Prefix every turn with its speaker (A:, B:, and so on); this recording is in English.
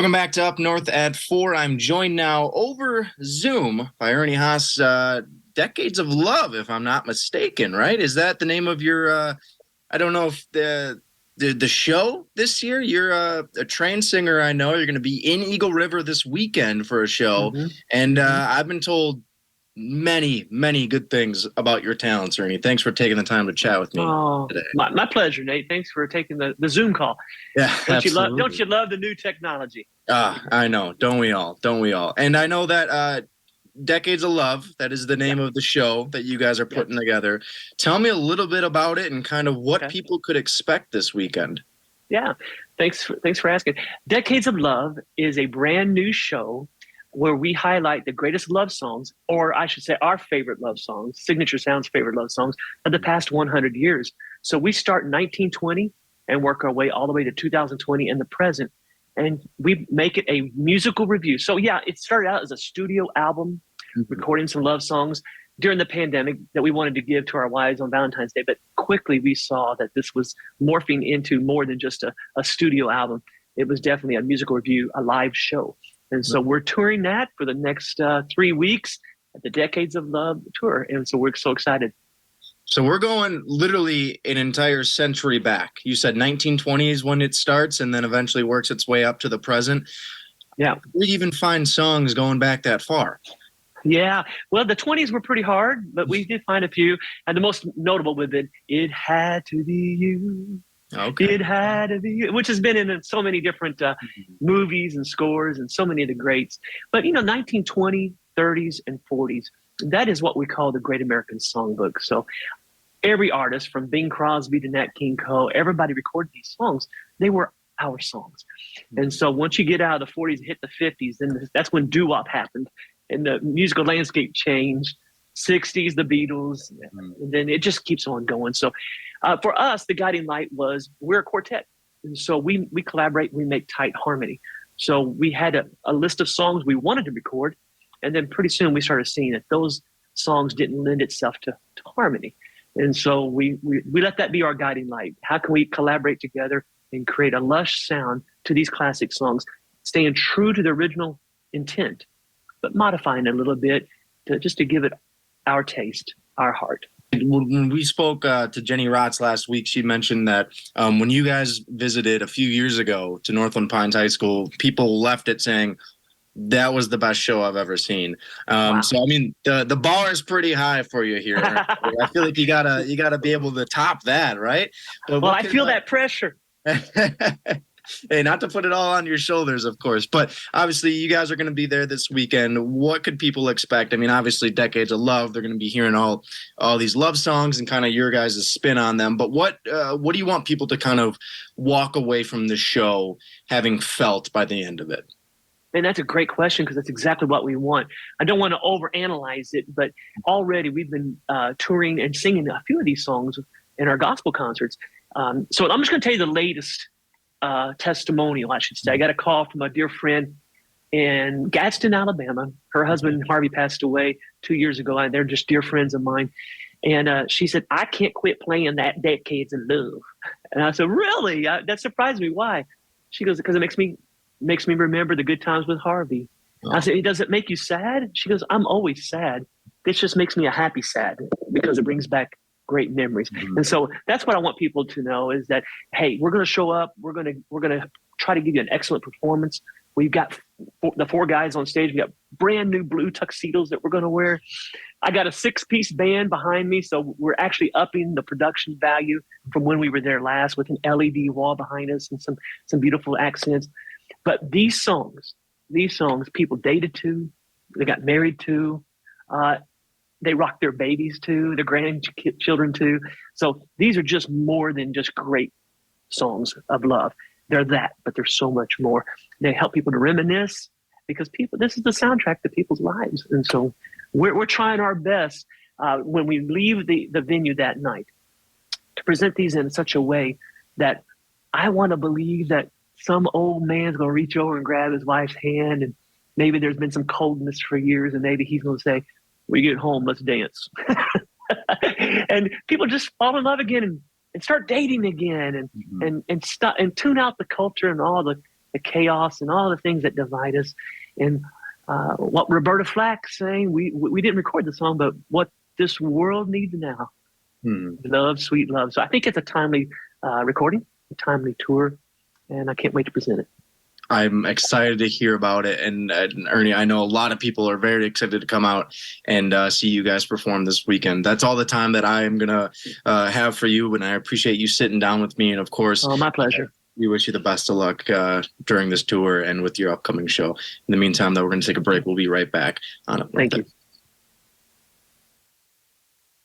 A: Welcome back to Up North at 4. I'm joined now over Zoom by Ernie Haase. Decades of Love, if I'm not mistaken, right? Is that the name of your, I don't know if the show this year? You're a train singer, I know. You're going to be in Eagle River this weekend for a show.
B: hmm
A: And
B: hmm
A: I've been told many good things about your talents, Ernie. Thanks for taking the time to chat with me
B: Oh,
A: today.
B: my pleasure, Nate. Thanks for taking the Zoom call.
A: Yeah,
B: Don't
A: absolutely.
B: you love the new technology?
A: I know. Don't we all? Don't we all? And I know that Decades of Love, that is the
B: Yeah,
A: name of the show that you guys are
B: yeah.
A: putting together. Tell me a little bit about it and kind of what
B: Okay.
A: people could expect this weekend.
B: Yeah. Thanks for asking. Decades of Love is a brand new show where we highlight the greatest love songs, or I should say our favorite love songs, Signature Sound's favorite love songs of the past 100 years. So we start in 1920 and work our way all the way to 2020 and the present. And we make it a musical review. So yeah, it started out as a studio album,
A: Mhm.
B: recording some love songs during the pandemic that we wanted to give to our wives on Valentine's Day. But quickly we saw that this was morphing into more than just a studio album. It was definitely a musical review, a live show. And so we're touring that for the next 3 weeks at the Decades of Love tour. And so we're so excited.
A: So we're going literally an entire century back. You said 1920s when it starts and then eventually works its way up to the present.
B: Yeah.
A: We even find songs going back that far.
B: Yeah. Well, the 20s were pretty hard, but we did find a few. And the most notable would have been It Had to Be You.
A: Okay.
B: It Had to Be You, which has been in so many different movies and scores and so many of the greats. But, 1920, 30s, and 40s, that is what we call the Great American Songbook. So every artist from Bing Crosby to Nat King Cole, everybody recorded these songs. They were our songs. And so once you get out of the 40s and hit the 50s, then that's when doo-wop happened and the musical landscape changed. 60s, the Beatles, and then it just keeps on going. So for us, the guiding light was we're a quartet. And so we collaborate, we make tight harmony. So we had a list of songs we wanted to record. And then pretty soon we started seeing that those songs didn't lend itself to harmony. And so we let that be our guiding light. How can we collaborate together and create a lush sound to these classic songs, staying true to the original intent, but modifying it a little bit to give it our taste, our heart.
A: When we spoke to Jenny Rotz last week, she mentioned that when you guys visited a few years ago to Northland Pines High School, people left it saying that was the best show I've ever seen.
B: Wow.
A: So I mean, the bar is pretty high for you here. I feel like you gotta be able to top that, right? But
B: Well,
A: what
B: I
A: can
B: feel that pressure.
A: Hey, not to put it all on your shoulders, of course, but obviously you guys are going to be there this weekend. What could people expect? I mean, obviously, Decades of Love. They're going to be hearing all these love songs and kind of your guys' spin on them. But what do you want people to kind of walk away from the show having felt by the end of it?
B: And that's a great question because that's exactly what we want. I don't want to overanalyze it, but already we've been touring and singing a few of these songs in our gospel concerts. So I'm just going to tell you the latest testimonial, I should say. I got a call from a dear friend in Gadsden, Alabama. Her husband, Harvey, passed away 2 years ago, and they're just dear friends of mine. And she said, I can't quit playing that Decades of Love. And I said, really? That surprised me. Why? She goes, because it makes me remember the good times with Harvey.
A: Oh.
B: I said, does it make you sad? She goes, I'm always sad. This just makes me a happy sad because it brings back great memories.
A: Mhm.
B: And so that's what I want people to know is that, hey, we're going to show up. We're going to try to give you an excellent performance. We've got the four guys on stage. We got brand new blue tuxedos that we're going to wear. I got a 6-piece band behind me. So we're actually upping the production value from when we were there last with an LED wall behind us and some beautiful accents. But these songs, people dated to, they got married to, they rock their babies to, their grandchildren to. So these are just more than just great songs of love. They're that, but there's so much more. They help people to reminisce because this is the soundtrack to people's lives. And so we're trying our best when we leave the venue that night to present these in such a way that I want to believe that some old man's going to reach over and grab his wife's hand, and maybe there's been some coldness for years, and maybe he's going to say, we get home, let's dance. And people just fall in love again and start dating again and
A: Mhm.
B: and tune out the culture and all the chaos and all the things that divide us. And what Roberta Flack's saying, we didn't record the song, but what this world needs now, love, sweet love. So I think it's a timely recording, a timely tour, and I can't wait to present it.
A: I'm excited to hear about it. And Ernie, I know a lot of people are very excited to come out and see you guys perform this weekend. That's all the time that I am going to have for you. And I appreciate you sitting down with me. And of course,
B: my pleasure.
A: We wish you the best of luck during this tour and with your upcoming show. In the meantime, though, we're going to take a break. We'll be right back on it.
B: Thank you.